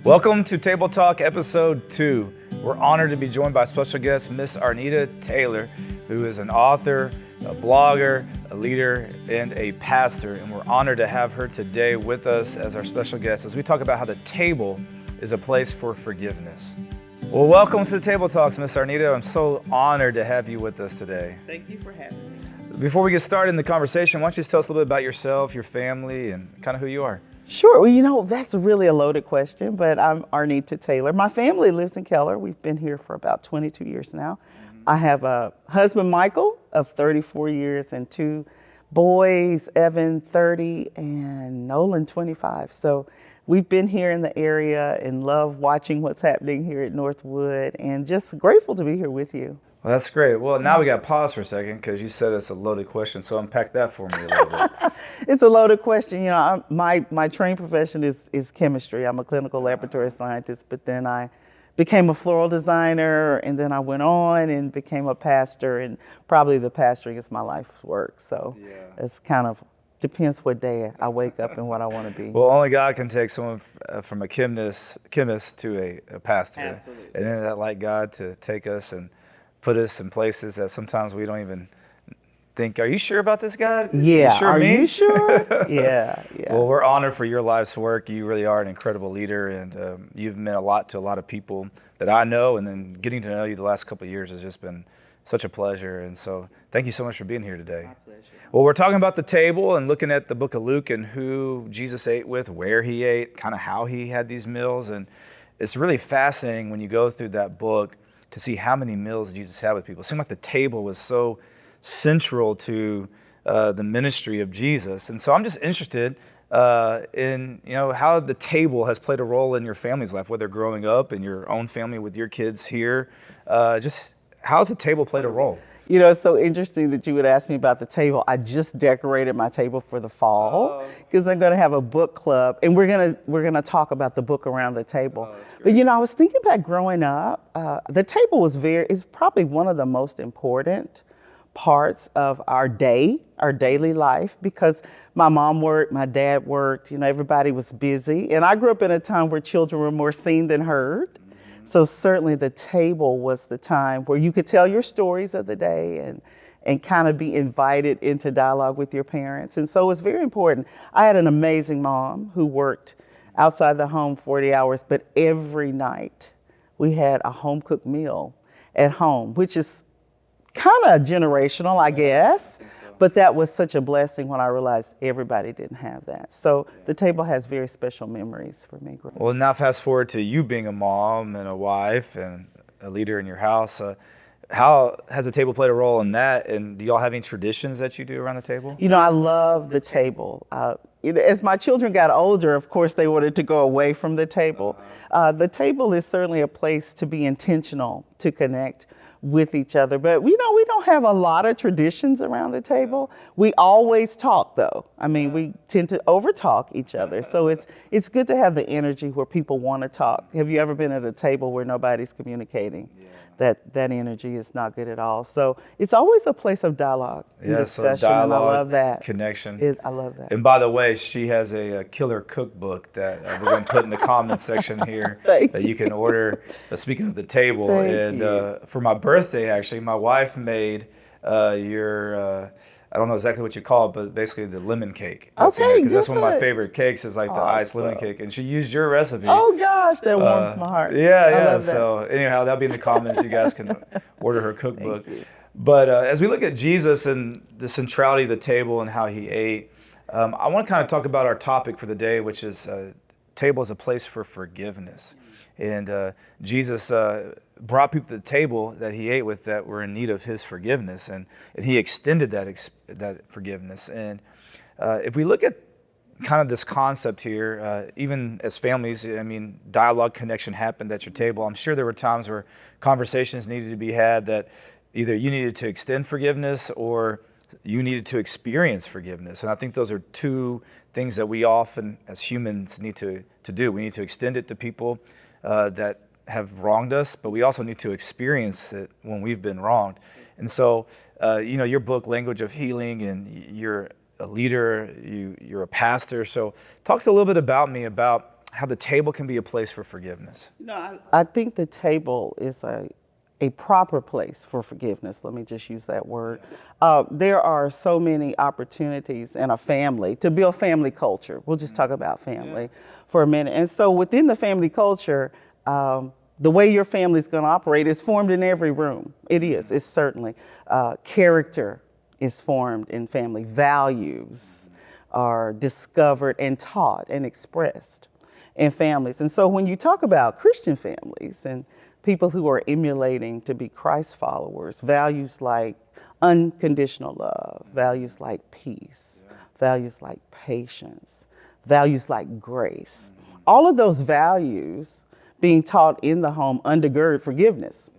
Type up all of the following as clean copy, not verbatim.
Welcome to Table Talk Episode 2. We're honored to be joined by special guest, Miss Arnita Taylor, who is an author, a blogger, a leader, and a pastor. And we're honored to have her today with us as our special guest as we talk about how the table is a place for forgiveness. Well, welcome to the Table Talks, Miss Arnita. I'm so honored to have you with us today. Thank you for having me. Before we get started in the conversation, why don't you just tell us a little bit about yourself, your family, and kind of who you are? Sure. Well, that's really a loaded question, but I'm Arnita Taylor. My family lives in Keller. We've been here for about 22 years now. I have a husband, Michael, of 34 years, and two boys, Evan, 30, and Nolan, 25. So we've been here in the area and love watching what's happening here at Northwood, and just grateful to be here with you. Well, that's great. Well, now we got to pause for a second because you said it's a loaded question, so unpack that for me a little bit. It's a loaded question. My trained profession is chemistry. I'm a clinical laboratory scientist, but then I became a floral designer, and then I went on and became a pastor, and probably the pastoring is my life's work. So it's kind of depends what day I wake up and what I want to be. Well, only God can take someone from a chemist to a pastor. Absolutely. And then that like God to take us and put us in places that sometimes we don't even think, are you sure about this, God? Yeah, you sure are me? you sure? Yeah. Well, we're honored for your life's work. You really are an incredible leader, and you've meant a lot to a lot of people that I know, and then getting to know you the last couple of years has just been such a pleasure. And so thank you so much for being here today. My pleasure. Well, we're talking about the table and looking at the book of Luke and who Jesus ate with, where he ate, kind of how he had these meals. And it's really fascinating when you go through that book to see how many meals Jesus had with people. It seemed like the table was so central to the ministry of Jesus. And so I'm just interested in how the table has played a role in your family's life, whether growing up in your own family with your kids here. Just how has the table played a role? It's so interesting that you would ask me about the table. I just decorated my table for the fall because I'm going to have a book club, and we're gonna talk about the book around the table. But I was thinking back growing up, the table is probably one of the most important parts of our daily life, because my mom worked, my dad worked, everybody was busy, and I grew up in a time where children were more seen than heard. So certainly the table was the time where you could tell your stories of the day and kind of be invited into dialogue with your parents. And so it's very important. I had an amazing mom who worked outside the home 40 hours, but every night we had a home cooked meal at home, which is kind of generational, I guess. But that was such a blessing when I realized everybody didn't have that. So the table has very special memories for me. Well, now fast forward to you being a mom and a wife and a leader in your house. How has the table played a role in that? And do y'all have any traditions that you do around the table? I love the table. As my children got older, of course, they wanted to go away from the table. The table is certainly a place to be intentional, to connect with each other. But we don't have a lot of traditions around the table. We always talk, though. We tend to overtalk each other. So it's good to have the energy where people want to talk. Have you ever been at a table where nobody's communicating? That energy is not good at all. So it's always a place of dialogue and discussion. So dialogue, and I love that. Connection. I love that. And by the way, she has a killer cookbook that we're going to put in the comments section here that you can order. Speaking of the table, for my birthday, actually, my wife made I don't know exactly what you call it, but basically the lemon cake. Because that's one of my favorite cakes is like the iced lemon cake. And she used your recipe. Oh gosh, that warms my heart. Yeah. So anyhow, that'll be in the comments. You guys can order her cookbook. But as we look at Jesus and the centrality of the table and how he ate, I want to kind of talk about our topic for the day, which is table as a place for forgiveness. And Jesus brought people to the table that he ate with that were in need of his forgiveness, and he extended that forgiveness. And if we look at kind of this concept here, even as families, dialogue, connection happened at your table. I'm sure there were times where conversations needed to be had that either you needed to extend forgiveness or you needed to experience forgiveness. And I think those are two things that we often as humans need to do. We need to extend it to people that have wronged us, but we also need to experience it when we've been wronged. And so, your book, Language of Healing, and you're a leader, you're a pastor. So talk to a little bit about how the table can be a place for forgiveness. I think the table is a proper place for forgiveness. Let me just use that word. There are so many opportunities in a family to build family culture. We'll just talk about family for a minute. And so within the family culture, the way your family is going to operate is formed in every room. It is. It's certainly. Character is formed in family. Values are discovered and taught and expressed in families. And so when you talk about Christian families and people who are emulating to be Christ followers, values like unconditional love, values like peace, values like patience, values like grace, all of those values being taught in the home undergird forgiveness.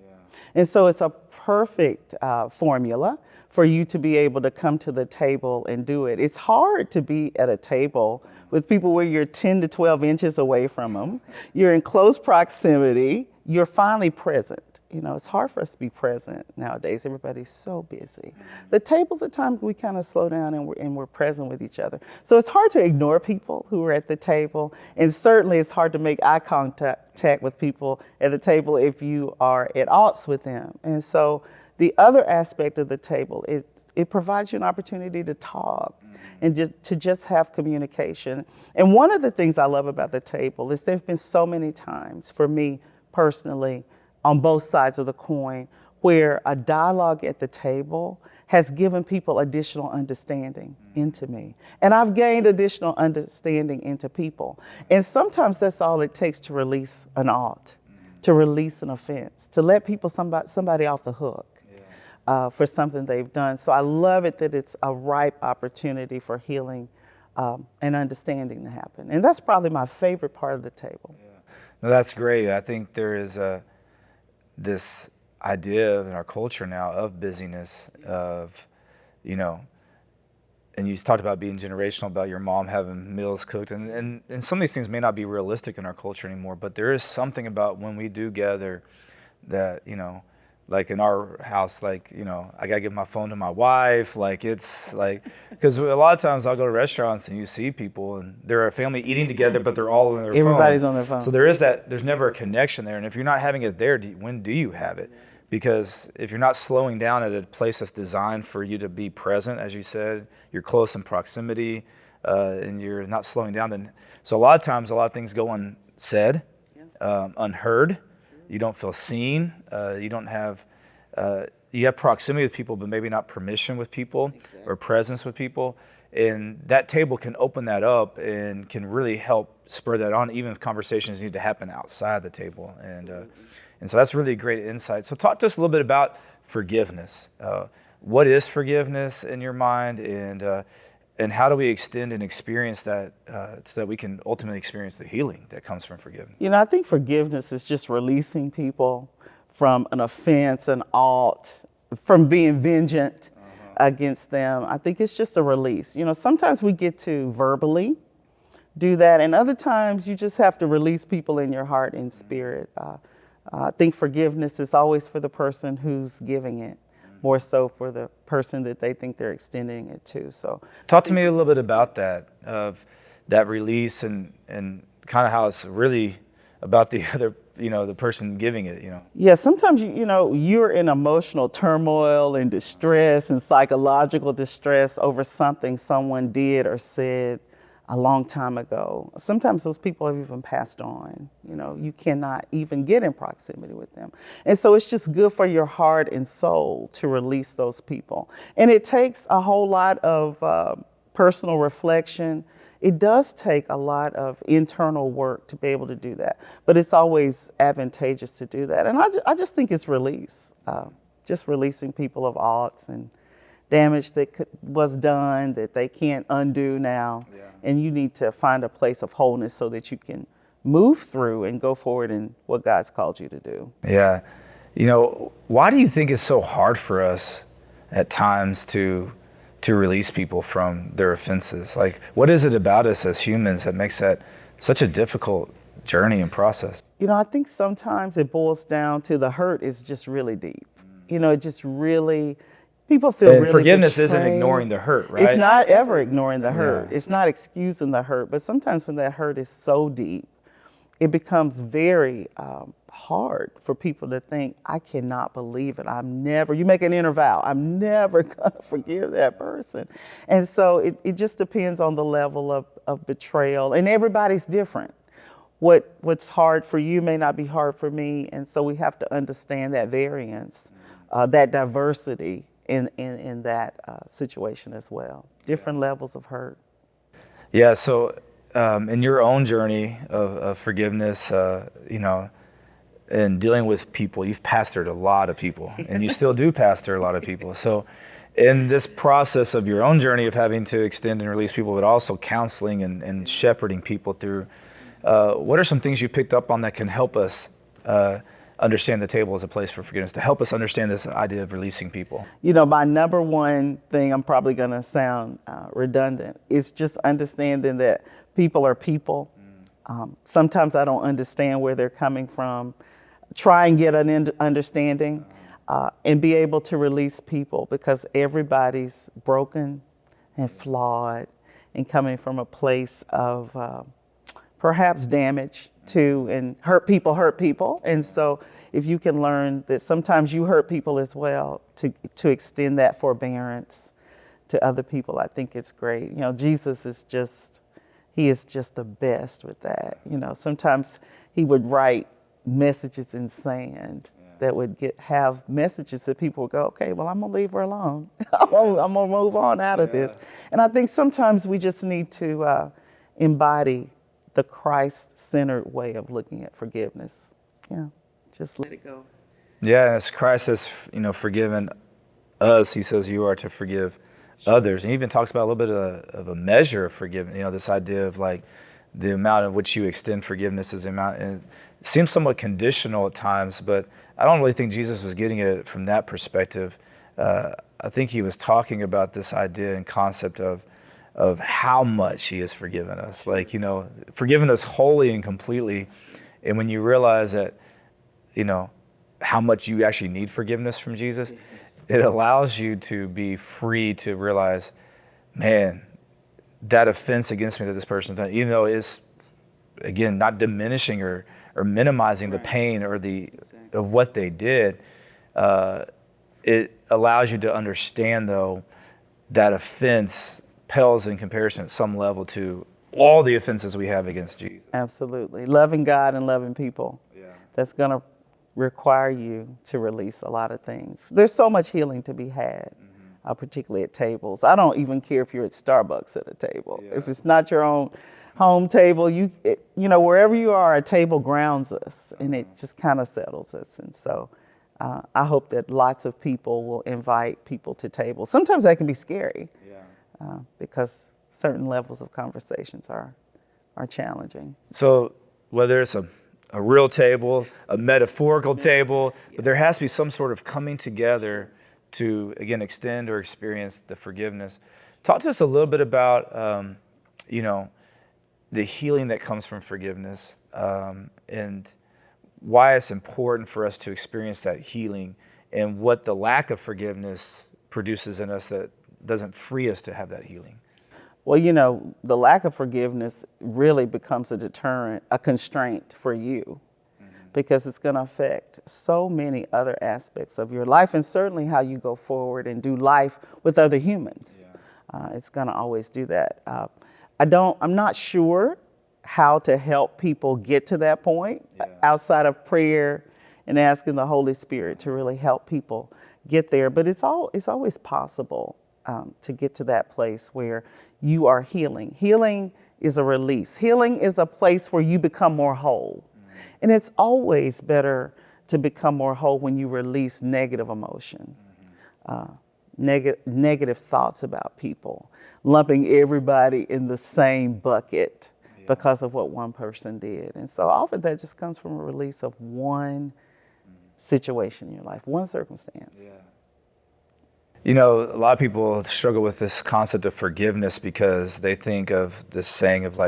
And so it's a perfect formula for you to be able to come to the table and do it. It's hard to be at a table with people where you're 10 to 12 inches away from them. You're in close proximity. You're finally present. You know, it's hard for us to be present nowadays. Everybody's so busy. The table's a time we kind of slow down and we're present with each other. So it's hard to ignore people who are at the table. And certainly it's hard to make eye contact with people at the table if you are at odds with them. And so the other aspect of the table is it provides you an opportunity to talk and just have communication. And one of the things I love about the table is there have been so many times for me personally on both sides of the coin where a dialogue at the table has given people additional understanding into me. And I've gained additional understanding into people. And sometimes that's all it takes to release an ought, to release an offense, to let people, somebody off the hook. For something they've done. So I love it that it's a ripe opportunity for healing and understanding to happen. And that's probably my favorite part of the table. No, that's great. I think there is this idea in our culture now of busyness, of, you know, and you talked about being generational, about your mom having meals cooked, and some of these things may not be realistic in our culture anymore, but there is something about when we do gather that, you know, like in our house, like, you know, I gotta give my phone to my wife. Like, it's like, because a lot of times I'll go to restaurants and you see people and they're a family eating together, but they're all on their phone. Everybody's on their phone. So there is that, there's never a connection there. And if you're not having it there, when do you have it? Because if you're not slowing down at a place that's designed for you to be present, as you said, you're close in proximity, and you're not slowing down, then, so a lot of times, a lot of things go unsaid, unheard. You don't feel seen. You don't have, you have proximity with people, but maybe not permission with people or presence with people. And that table can open that up and can really help spur that on, even if conversations need to happen outside the table. And so that's really great insight. So talk to us a little bit about forgiveness. What is forgiveness in your mind, and how do we extend and experience that so that we can ultimately experience the healing that comes from forgiveness? You know, I think forgiveness is just releasing people from an offense, an ought, from being vengeant against them. I think it's just a release. You know, sometimes we get to verbally do that, and other times you just have to release people in your heart and spirit. I think forgiveness is always for the person who's giving it, more so for the person that they think they're extending it to. So, talk to me a little bit about that, of that release, and kind of how it's really about the other, you know, the person giving it, you know. Yeah, sometimes, you know, you're in emotional turmoil and distress and psychological distress over something someone did or said a long time ago. Sometimes those people have even passed on. You know, you cannot even get in proximity with them. And so it's just good for your heart and soul to release those people. And it takes a whole lot of personal reflection. It does take a lot of internal work to be able to do that, but it's always advantageous to do that. And I just think it's release, just releasing people of oughts and damage that was done that they can't undo now. Yeah. And you need to find a place of wholeness so that you can move through and go forward in what God's called you to do. Yeah. You know, why do you think it's so hard for us at times to release people from their offenses? Like, what is it about us as humans that makes that such a difficult journey and process? You know, I think sometimes it boils down to the hurt is just really deep. You know, it just really, people feel and really forgiveness betrayed. Isn't ignoring the hurt, right? It's not ever ignoring the hurt. Yeah. It's not excusing the hurt. But sometimes when that hurt is so deep, it becomes very hard for people to think, I cannot believe it. You make an inner vow, I'm never going to forgive that person. And so it just depends on the level of betrayal. And everybody's different. What's hard for you may not be hard for me. And so we have to understand that variance, that diversity in that situation as well. Different levels of hurt. Yeah, so in your own journey of forgiveness, and dealing with people, you've pastored a lot of people, and you still do pastor a lot of people. So in this process of your own journey of having to extend and release people, but also counseling and shepherding people through, what are some things you picked up on that can help us understand the table as a place for forgiveness, to help us understand this idea of releasing people? My number one thing, I'm probably going to sound redundant, is just understanding that people are people. Sometimes I don't understand where they're coming from. Try and get an understanding and be able to release people, because everybody's broken and flawed and coming from a place of perhaps damage too, and hurt people. And so if you can learn that sometimes you hurt people as well, to extend that forbearance to other people, I think it's great. Jesus is just the best with that. Sometimes he would write messages in sand that would have messages that people would go, okay, well, I'm gonna leave her alone. I'm gonna move on out of this. And I think sometimes we just need to embody the Christ-centered way of looking at forgiveness. Just let it go. Yeah, and as Christ has, forgiven us, he says you are to forgive others. And he even talks about a little bit of a measure of forgiveness, this idea of like the amount of which you extend forgiveness is the amount. And it seems somewhat conditional at times, but I don't really think Jesus was getting it from that perspective. I think he was talking about this idea and concept of how much he has forgiven us, forgiven us wholly and completely. And when you realize that, how much you actually need forgiveness from Jesus, it allows you to be free to realize, man, that offense against me that this person's done, even though it's, again, not diminishing or minimizing the pain or of what they did, it allows you to understand, though, that offense pales in comparison at some level to all the offenses we have against Jesus. Absolutely. Loving God and loving people. That's going to require you to release a lot of things. There's so much healing to be had, particularly at tables. I don't even care if you're at Starbucks at a table. If it's not your own home table, wherever you are, a table grounds us, and it just kind of settles us. And so I hope that lots of people will invite people to tables. Sometimes that can be scary because certain levels of conversations are challenging. So whether it's a real table, a metaphorical table, but there has to be some sort of coming together to, again, extend or experience the forgiveness. Talk to us a little bit about, the healing that comes from forgiveness, and why it's important for us to experience that healing, and what the lack of forgiveness produces in us that doesn't free us to have that healing. Well, the lack of forgiveness really becomes a deterrent, a constraint for you, because it's going to affect so many other aspects of your life, and certainly how you go forward and do life with other humans. It's going to always do that. I'm not sure how to help people get to that point outside of prayer and asking the Holy Spirit to really help people get there. But it's always possible to get to that place where you are healing. Healing is a release. Healing is a place where you become more whole. And it's always better to become more whole when you release negative emotion, negative thoughts about people, lumping everybody in the same bucket because of what one person did. And so often that just comes from a release of one situation in your life, one circumstance. A lot of people struggle with this concept of forgiveness because they think of this saying of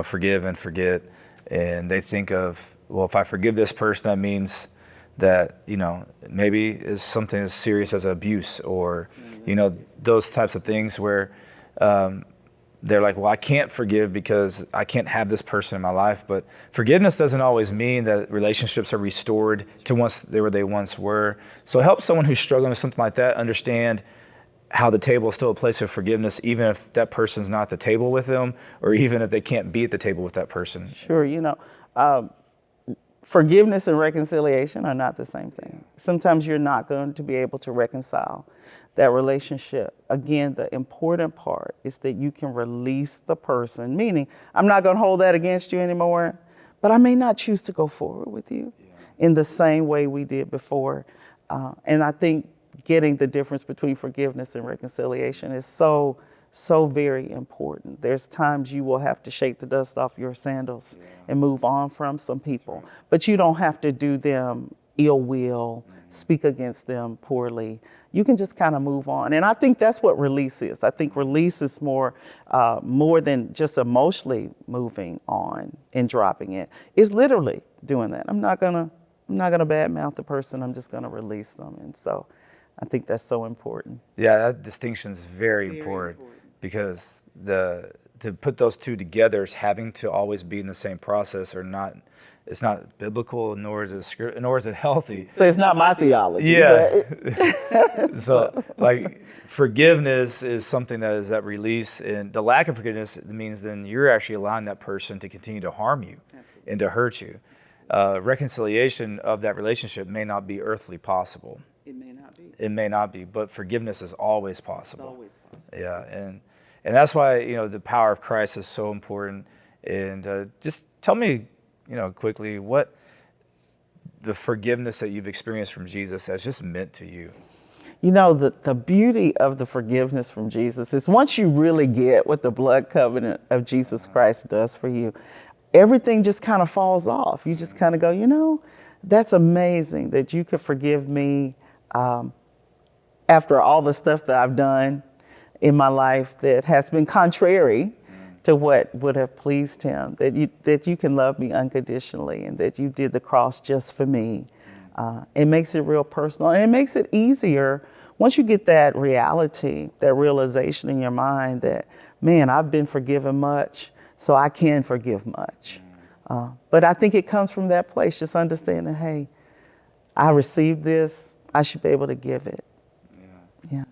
forgive and forget. And they think of, well, if I forgive this person, that means that, maybe it's something as serious as abuse or, those types of things where they're like, well, I can't forgive because I can't have this person in my life. But forgiveness doesn't always mean that relationships are restored to where they once were. So help someone who's struggling with something like that understand how the table is still a place of forgiveness, even if that person's not at the table with them, or even if they can't be at the table with that person. Sure, forgiveness and reconciliation are not the same thing. Sometimes you're not going to be able to reconcile that relationship. Again, the important part is that you can release the person, meaning I'm not going to hold that against you anymore, but I may not choose to go forward with you in the same way we did before. And I think getting the difference between forgiveness and reconciliation is so very important. There's times you will have to shake the dust off your sandals and move on from some people, but you don't have to do them ill will, speak against them poorly. You can just kind of move on. And I think that's what release is. I think release is more than just emotionally moving on and dropping it. It's literally doing that. I'm not gonna badmouth the person. I'm just gonna release them. And so I think that's so important. Yeah, that distinction is very important because to put those two together is having to always be in the same process or not. It's not biblical, nor is it healthy. So it's not my theology. Yeah. So like forgiveness is something that is that release, and the lack of forgiveness means then you're actually allowing that person to continue to harm you and to hurt you. Reconciliation of that relationship may not be earthly possible. It may not be. It may not be, but forgiveness is always possible. It's always possible. Yeah, and that's why the power of Christ is so important. And just tell me, quickly what the forgiveness that you've experienced from Jesus has just meant to you. The beauty of the forgiveness from Jesus is once you really get what the blood covenant of Jesus Christ does for you, everything just kind of falls off. You just kind of go, that's amazing that you could forgive me after all the stuff that I've done in my life that has been contrary to what would have pleased him, that you can love me unconditionally and that you did the cross just for me. It makes it real personal, and it makes it easier once you get that reality, that realization in your mind that, man, I've been forgiven much, so I can forgive much. But I think it comes from that place, just understanding, hey, I received this, I should be able to give it. Yeah.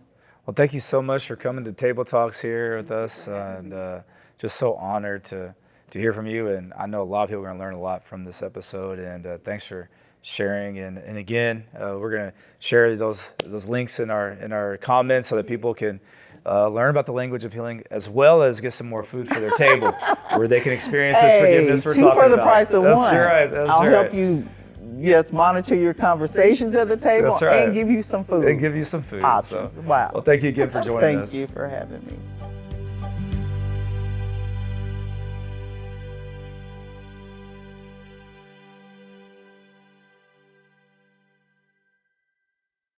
Well, thank you so much for coming to Table Talks here with us, and just so honored to hear from you. And I know a lot of people are going to learn a lot from this episode, and thanks for sharing. And again, we're going to share those links in our comments so that people can learn about the language of healing, as well as get some more food for their table where they can experience this forgiveness we're talking about. 2 for the price of one. That's right. I'll help you. Yes, monitor your conversations at the table. That's right. And give you some food. And give you some food. Options. So, wow. Well, thank you again for joining us. Thank you for having me.